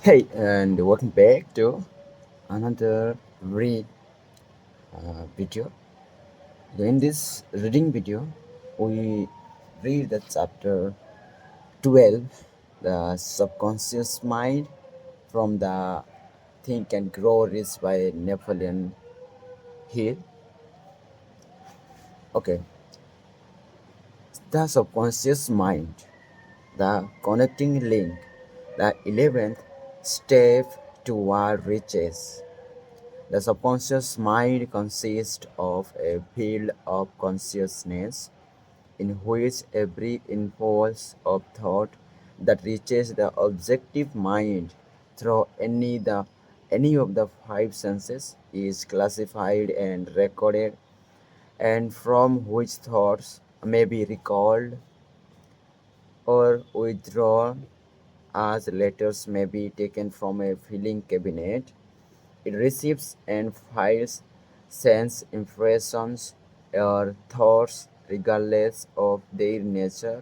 Hey, and welcome back to another video. In this reading video, we read the chapter 12, the subconscious mind, from the Think and Grow Rich by Napoleon Hill. Okay, the subconscious mind, the connecting link, the 11th step toward riches. The subconscious mind consists of a field of consciousness in which every impulse of thought that reaches the objective mind through any of the five senses is classified and recorded, and from which thoughts may be recalled or withdrawn as letters may be taken from a filing cabinet. It receives and files sense impressions or thoughts regardless of their nature.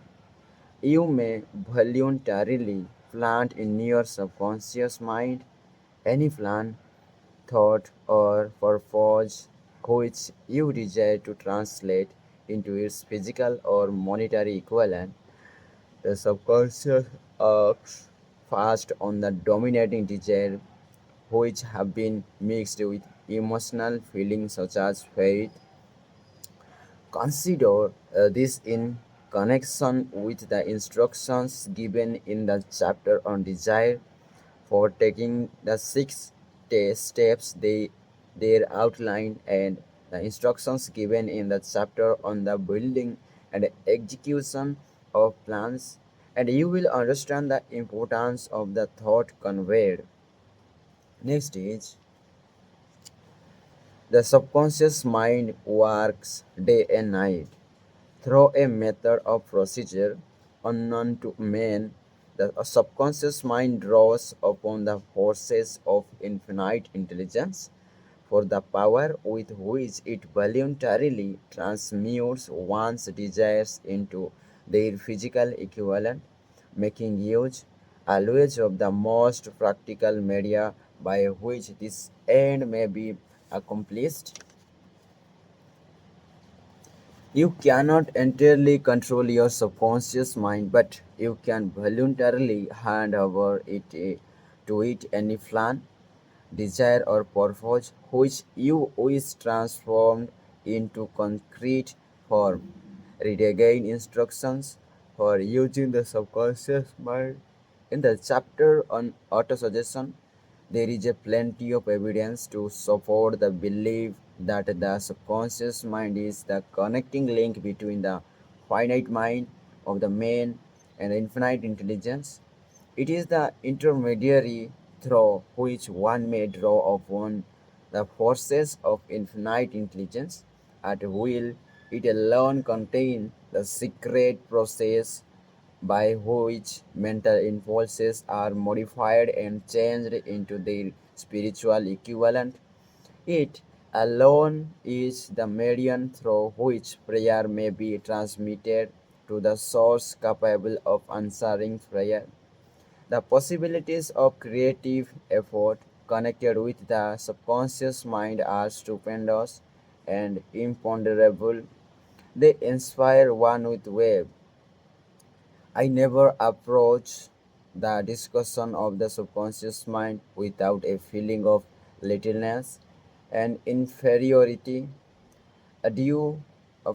You may voluntarily plant in your subconscious mind any plan, thought, or purpose which you desire to translate into its physical or monetary equivalent. The subconscious acts fast on the dominating desire which have been mixed with emotional feelings such as faith. Consider this in connection with the instructions given in the chapter on desire for taking the steps they outline, and the instructions given in the chapter on the building and execution of plans, and you will understand the importance of the thought conveyed. Next is the subconscious mind works day and night through a method of procedure unknown to men. The subconscious mind draws upon the forces of infinite intelligence for the power with which it voluntarily transmutes one's desires into their physical equivalent, making use always of the most practical media by which this end may be accomplished. You cannot entirely control your subconscious mind, but you can voluntarily hand over to it any plan, desire, or purpose which you wish transformed into concrete form. Read again instructions for using the subconscious mind. In the chapter on autosuggestion, there is a plenty of evidence to support the belief that the subconscious mind is the connecting link between the finite mind of the man and the infinite intelligence. It is the intermediary through which one may draw upon the forces of infinite intelligence at will. It alone contains the secret process by which mental impulses are modified and changed into their spiritual equivalent. It alone is the medium through which prayer may be transmitted to the source capable of answering prayer. The possibilities of creative effort connected with the subconscious mind are stupendous and imponderable. They inspire one with wave. I never approach the discussion of the subconscious mind without a feeling of littleness and inferiority, due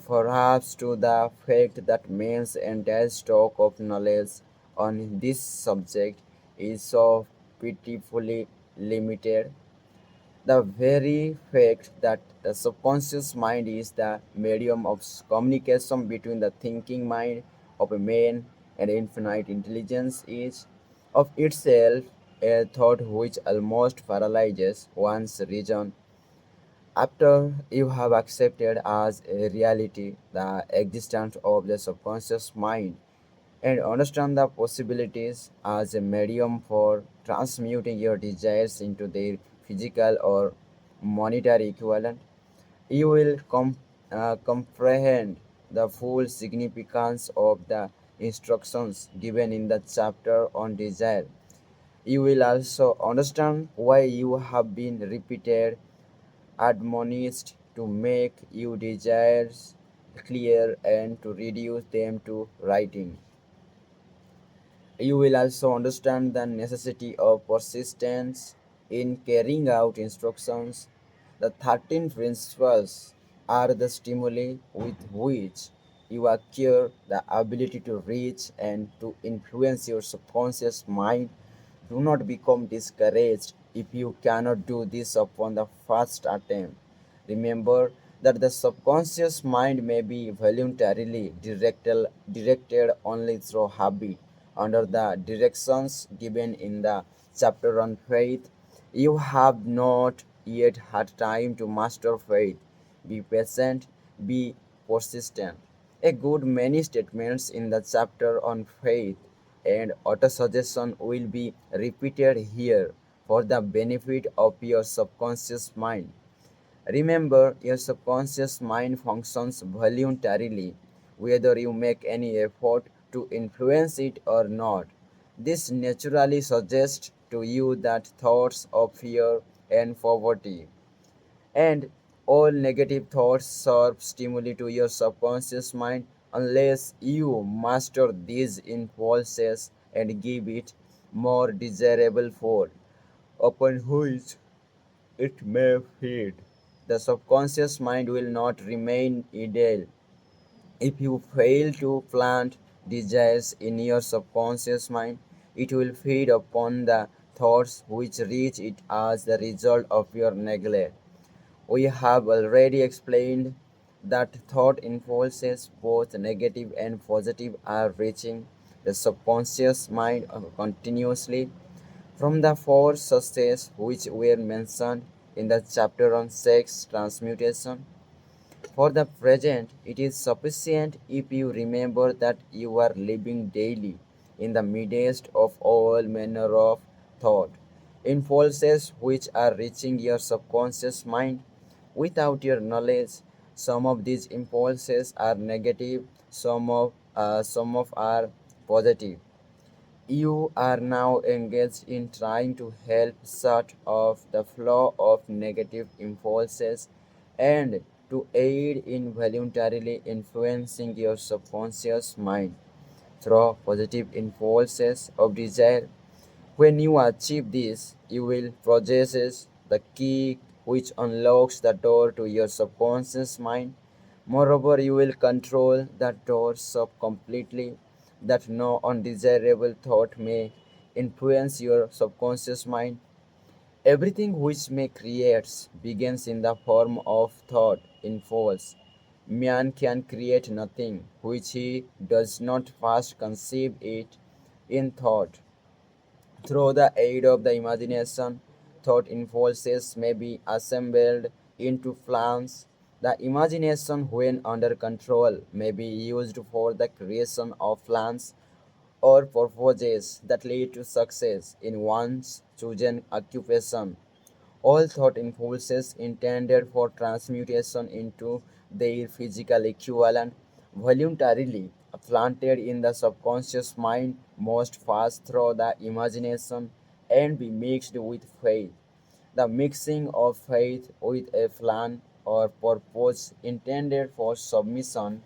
perhaps to the fact that man's entire stock of knowledge on this subject is so pitifully limited. The very fact that the subconscious mind is the medium of communication between the thinking mind of a man and infinite intelligence is of itself a thought which almost paralyzes one's reason. After you have accepted as a reality the existence of the subconscious mind and understand the possibilities as a medium for transmuting your desires into their physical or monetary equivalent, you will comprehend the full significance of the instructions given in the chapter on desire. You will also understand why you have been repeated, admonished to make your desires clear and to reduce them to writing. You will also understand the necessity of persistence in carrying out instructions. The 13 principles are the stimuli with which you acquire the ability to reach and to influence your subconscious mind. Do not become discouraged if you cannot do this upon the first attempt. Remember that the subconscious mind may be voluntarily directed only through habit under the directions given in the chapter on faith. You have not yet had time to master faith. Be patient, be persistent. A good many statements in the chapter on faith and autosuggestion will be repeated here for the benefit of your subconscious mind. Remember, your subconscious mind functions voluntarily, whether you make any effort to influence it or not. This naturally suggests to you that thoughts of fear and poverty and all negative thoughts serve stimuli to your subconscious mind unless you master these impulses and give it more desirable food upon which it may feed. The subconscious mind will not remain idle. If you fail to plant desires in your subconscious mind, it will feed upon the thoughts which reach it as the result of your neglect. We have already explained that thought impulses, both negative and positive, are reaching the subconscious mind continuously from the four sources which were mentioned in the chapter on sex transmutation. For the present, it is sufficient if you remember that you are living daily in the midst of all manner of thought, impulses which are reaching your subconscious mind without your knowledge. Some of these impulses are negative, some of are positive. You are now engaged in trying to help shut off the flow of negative impulses and to aid in voluntarily influencing your subconscious mind through positive impulses of desire. When you achieve this, you will possess the key which unlocks the door to your subconscious mind. Moreover, you will control the door so completely that no undesirable thought may influence your subconscious mind. Everything which may creates begins in the form of thought in force. Man can create nothing which he does not first conceive it in thought. Through the aid of the imagination, thought impulses may be assembled into plans. The imagination, when under control, may be used for the creation of plans or purposes that lead to success in one's chosen occupation. All thought impulses intended for transmutation into their physical equivalent voluntarily planted in the subconscious mind must pass through the imagination and be mixed with faith. The mixing of faith with a plan or purpose intended for submission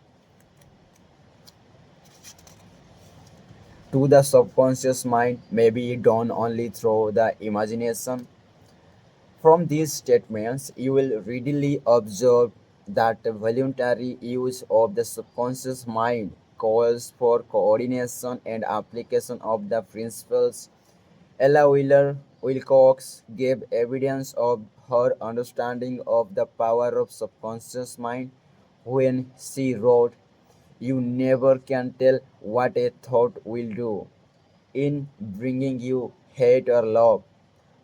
to the subconscious mind may be done only through the imagination. From these statements, you will readily observe that the voluntary use of the subconscious mind calls for coordination and application of the principles. Ella Wheeler Wilcox gave evidence of her understanding of the power of subconscious mind when she wrote, "You never can tell what a thought will do in bringing you hate or love.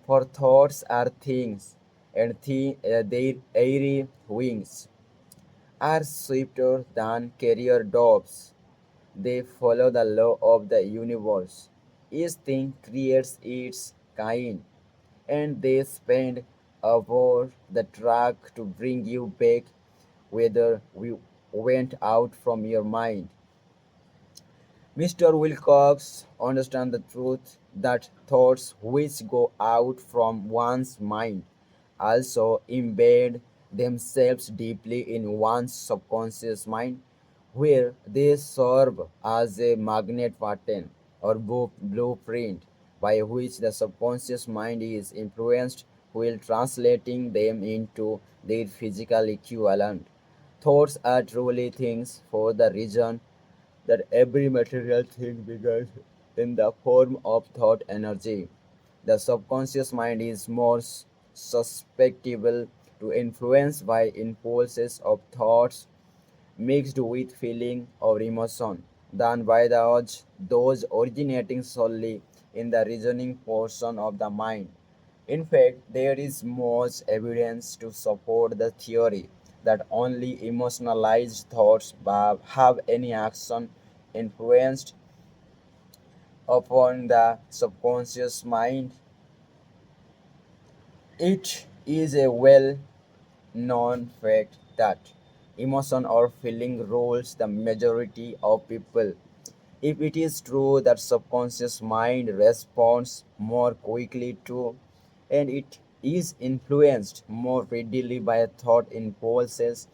For thoughts are things, and their airy wings are swifter than carrier doves. They follow the law of the universe. Each thing creates its kind, and they spend aboard the track to bring you back, whether we went out from your mind. Mr. Wilcox understands the truth that thoughts which go out from one's mind also embed themselves deeply in one's subconscious mind, where they serve as a magnet pattern or blueprint by which the subconscious mind is influenced while translating them into their physical equivalent. Thoughts are truly things for the reason that every material thing begins in the form of thought energy. The subconscious mind is more susceptible to influence by impulses of thoughts mixed with feeling or emotion than by those originating solely in the reasoning portion of the mind. In fact, there is much evidence to support the theory that only emotionalized thoughts have any action influenced upon the subconscious mind. It is a well known fact that emotion or feeling rules the majority of people. If it is true that subconscious mind responds more quickly to and it is influenced more readily by thought impulses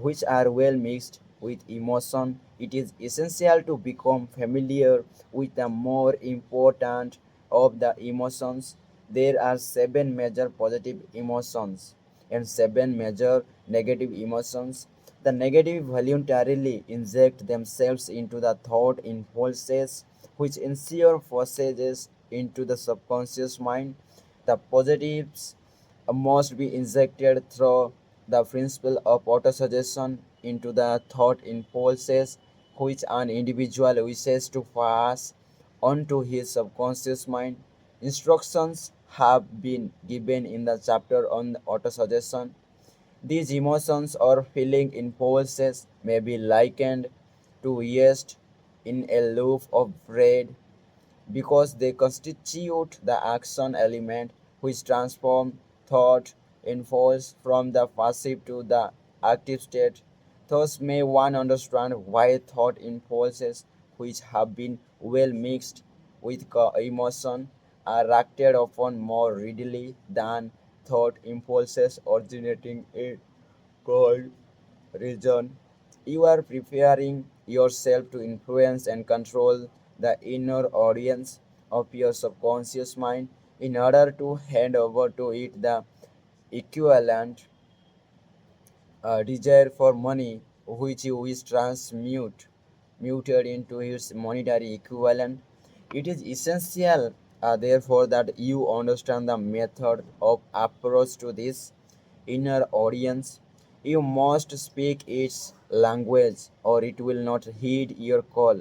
which are well mixed with emotion, it is essential to become familiar with the more important of the emotions. There are seven major positive emotions and seven major negative emotions. The negative voluntarily inject themselves into the thought impulses, which ensure passages into the subconscious mind. The positives must be injected through the principle of autosuggestion into the thought impulses, which an individual wishes to pass onto his subconscious mind. Instructions have been given in the chapter on autosuggestion. These emotions or feeling impulses may be likened to yeast in a loaf of bread because they constitute the action element which transform thought impulse from the passive to the active state. Thus may one understand why thought impulses which have been well mixed with emotion are acted upon more readily than thought impulses originating in cold region. You are preparing yourself to influence and control the inner audience of your subconscious mind in order to hand over to it the equivalent desire for money which you wish transmute muted into its monetary equivalent. It is essential therefore that you understand the method of approach to this inner audience. You must speak its language or it will not heed your call.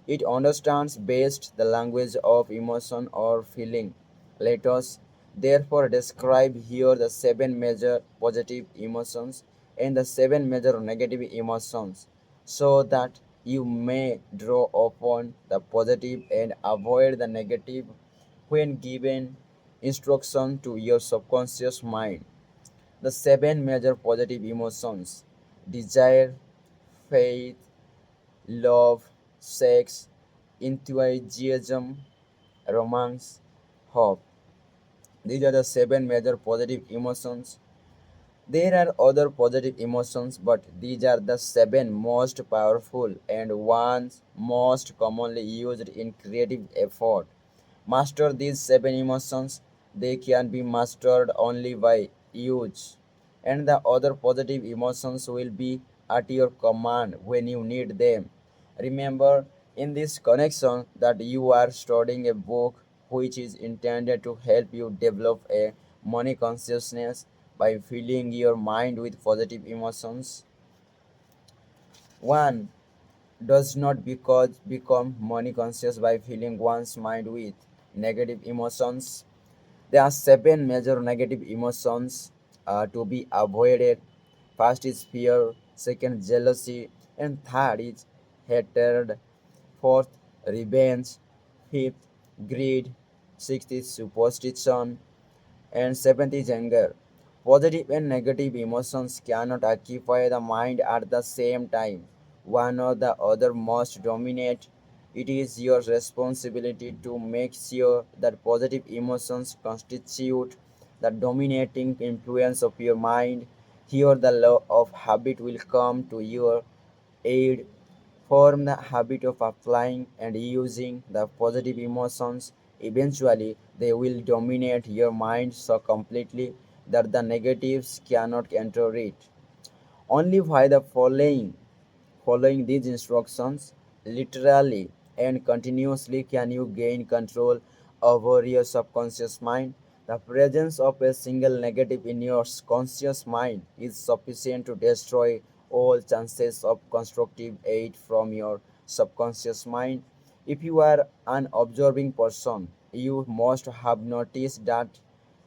It understands best the language of emotion or feeling. Let us therefore describe here the seven major positive emotions and the seven major negative emotions so that you may draw upon the positive and avoid the negative when given instruction to your subconscious mind. The seven major positive emotions: desire, faith, love, sex, enthusiasm, romance, hope. These are the seven major positive emotions. There are other positive emotions, but these are the seven most powerful and ones most commonly used in creative effort. Master these seven emotions, they can be mastered only by use, and the other positive emotions will be at your command when you need them. Remember in this connection that you are studying a book which is intended to help you develop a money consciousness by filling your mind with positive emotions. One does not become money conscious by filling one's mind with negative emotions. There are seven major negative emotions to be avoided. First is fear, second jealousy, and third is hatred, fourth revenge, fifth greed, sixth is superstition, and seventh is anger. Positive and negative emotions cannot occupy the mind at the same time. One or the other must dominate. It is your responsibility to make sure that positive emotions constitute the dominating influence of your mind. Here, the law of habit will come to your aid. Form the habit of applying and using the positive emotions. Eventually, they will dominate your mind so completely that the negatives cannot enter it. Only by the following these instructions literally and continuously can you gain control over your subconscious mind. The presence of a single negative in your conscious mind is sufficient to destroy all chances of constructive aid from your subconscious mind. If you are an observing person, you must have noticed that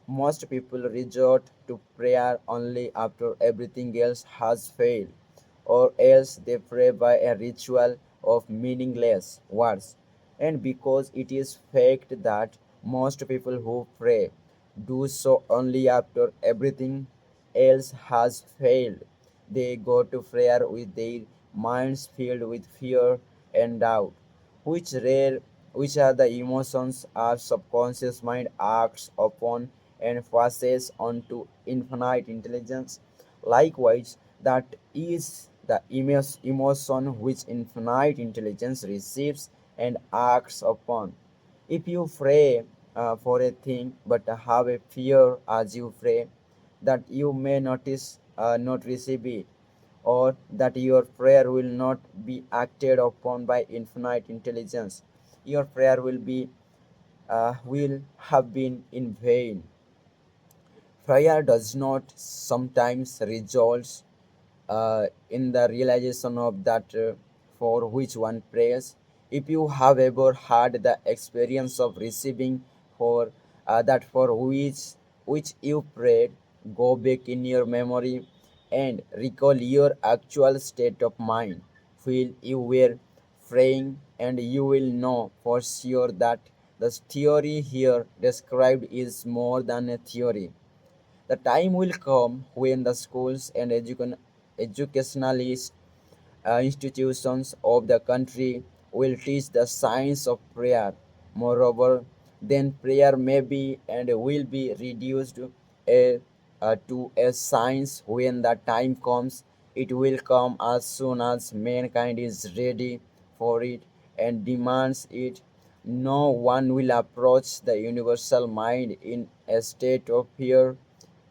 most people resort to prayer only after everything else has failed, or else they pray by a ritual of meaningless words. And because it is fact that most people who pray do so only after everything else has failed, they go to prayer with their minds filled with fear and doubt, which rare which are the emotions our subconscious mind acts upon and passes on to infinite intelligence. Likewise, that is the emotion which infinite intelligence receives and acts upon. If you pray for a thing but have a fear as you pray, that you may not receive it, or that your prayer will not be acted upon by infinite intelligence, your prayer will have been in vain. Prayer does not sometimes result in the realization of that for which one prays. If you have ever had the experience of receiving for that for which you prayed, go back in your memory and recall your actual state of mind. Feel you were praying, and you will know for sure that the theory here described is more than a theory. The time will come when the schools and educationalist institutions of the country will teach the science of prayer. Moreover, then prayer may be and will be reduced a, to a science when the time comes. It will come as soon as mankind is ready for it and demands it. No one will approach the universal mind in a state of fear,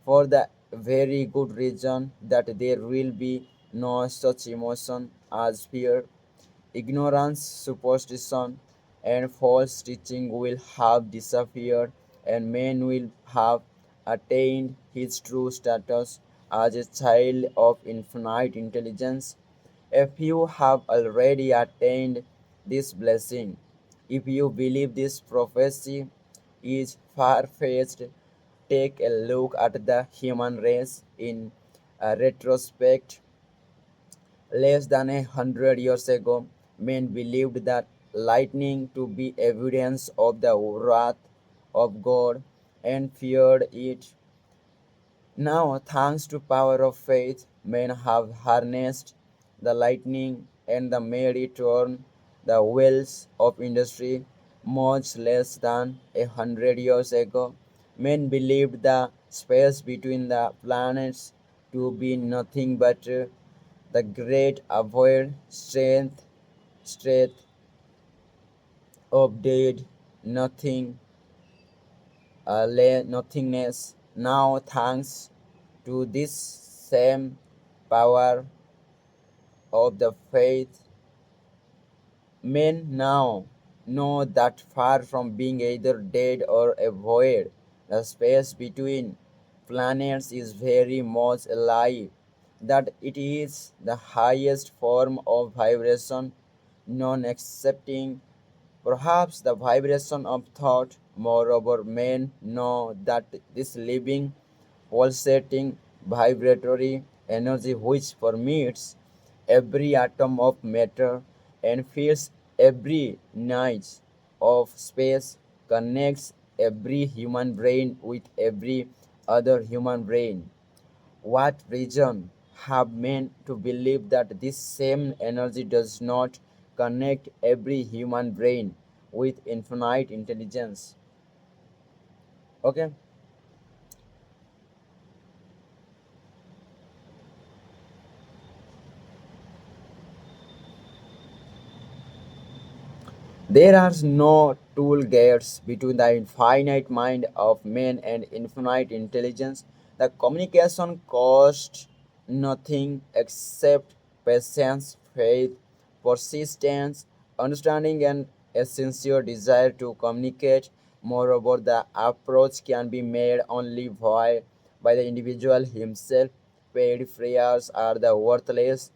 for the very good reason that there will be no such emotion as fear. Ignorance, superstition, and false teaching will have disappeared, and man will have attained his true status as a child of infinite intelligence. If you have already attained this blessing, if you believe this prophecy is far fetched, take a look at the human race in retrospect. Less than 100 years ago, men believed that lightning to be evidence of the wrath of God and feared it. Now, thanks to power of faith, men have harnessed the lightning and the made it turn the wheels of industry. Much less than 100 years ago, men believed the space between the planets to be nothing but the great avoid strength of dead nothing, nothingness. Now, thanks to this same power of the faith, men now know that far from being either dead or a void, the space between planets is very much alive, that it is the highest form of vibration known excepting perhaps the vibration of thought. Moreover, men know that this living, pulsating, vibratory energy which permeates every atom of matter and fills every niche of space, connects every human brain with every other human brain. What reason have men to believe that this same energy does not connect every human brain with infinite intelligence. Okay. There are no tool gates between the infinite mind of man and infinite intelligence. The communication costs nothing except patience, faith, persistence, understanding, and a sincere desire to communicate. Moreover, the approach can be made only by the individual himself. Paid prayers are the worthless.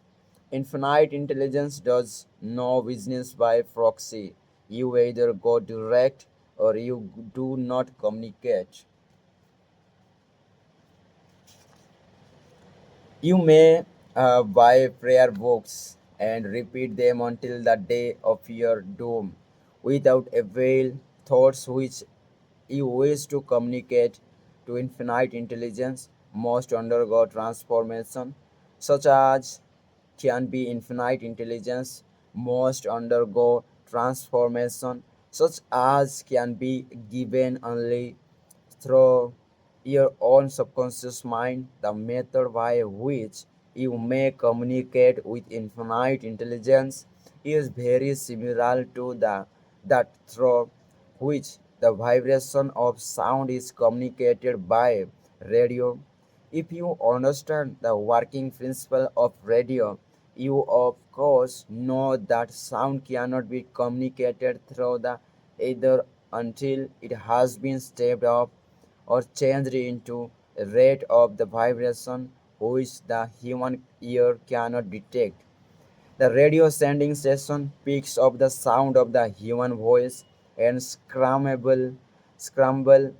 Infinite intelligence does no business by proxy. You either go direct or you do not communicate. You may buy prayer books and repeat them until the day of your doom without avail. Thoughts which you wish to communicate to infinite intelligence must undergo transformation, such as can be infinite intelligence must undergo transformation, such as can be given only through your own subconscious mind. The method by which you may communicate with infinite intelligence is very similar to that through which the vibration of sound is communicated by radio. If you understand the working principle of radio, you of course know that sound cannot be communicated through the ether until it has been stepped up or changed into a rate of the vibration which the human ear cannot detect. The radio sending station picks up the sound of the human voice and scramble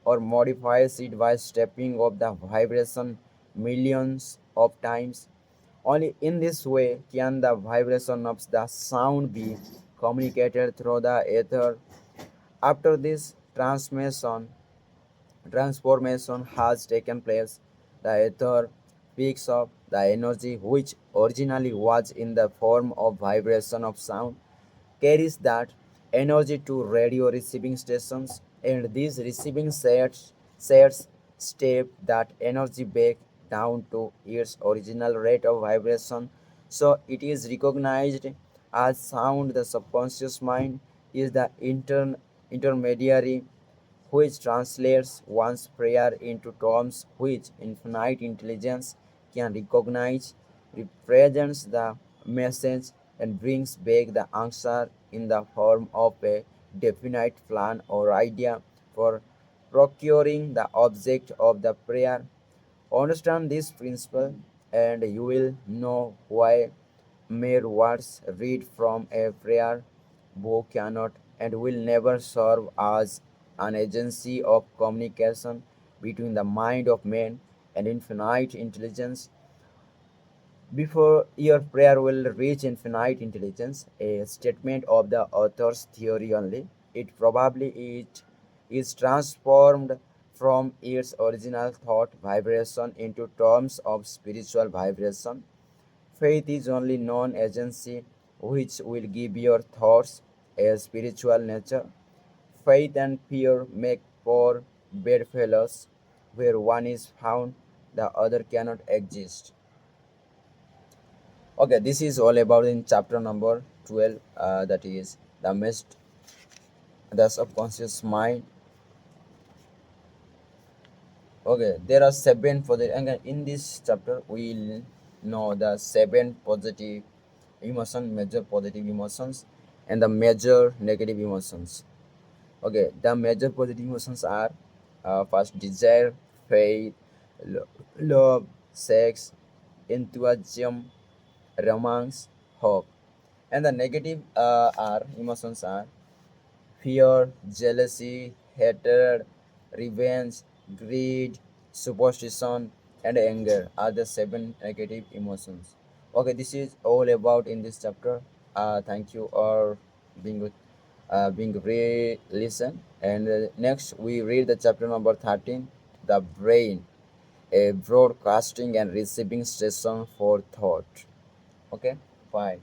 or modifies it by stepping up the vibration millions of times. Only in this way can the vibration of the sound be communicated through the ether. After this transformation has taken place, the ether picks up the energy which originally was in the form of vibration of sound, carries that energy to radio receiving stations, and these receiving sets step that energy back down to its original rate of vibration. So it is recognized as sound. The subconscious mind is the intermediary which translates one's prayer into terms which infinite intelligence can recognize, represents the message, and brings back the answer in the form of a definite plan or idea for procuring the object of the prayer. Understand this principle, and you will know why mere words read from a prayer book cannot and will never serve as an agency of communication between the mind of man and infinite intelligence. Before your prayer will reach infinite intelligence, a statement of the author's theory only, it probably is transformed from its original thought vibration into terms of spiritual vibration. Faith is only known agency which will give your thoughts a spiritual nature. Faith and fear make poor bedfellows. Where one is found, the other cannot exist. Okay, this is all about in chapter number 12, that is the subconscious mind. Okay, there are seven for the and in this chapter we'll know the seven positive major positive emotions and the major negative emotions. Okay, the major positive emotions are first desire, faith, love, sex, enthusiasm, romance, hope. And the negative are emotions are fear, jealousy, hatred, revenge, greed, superstition, and anger are the seven negative emotions. Okay, this is all about in this chapter. Thank you for being with, being re-listen. And next we read the chapter number 13, the brain, a broadcasting and receiving station for thought. Okay, fine.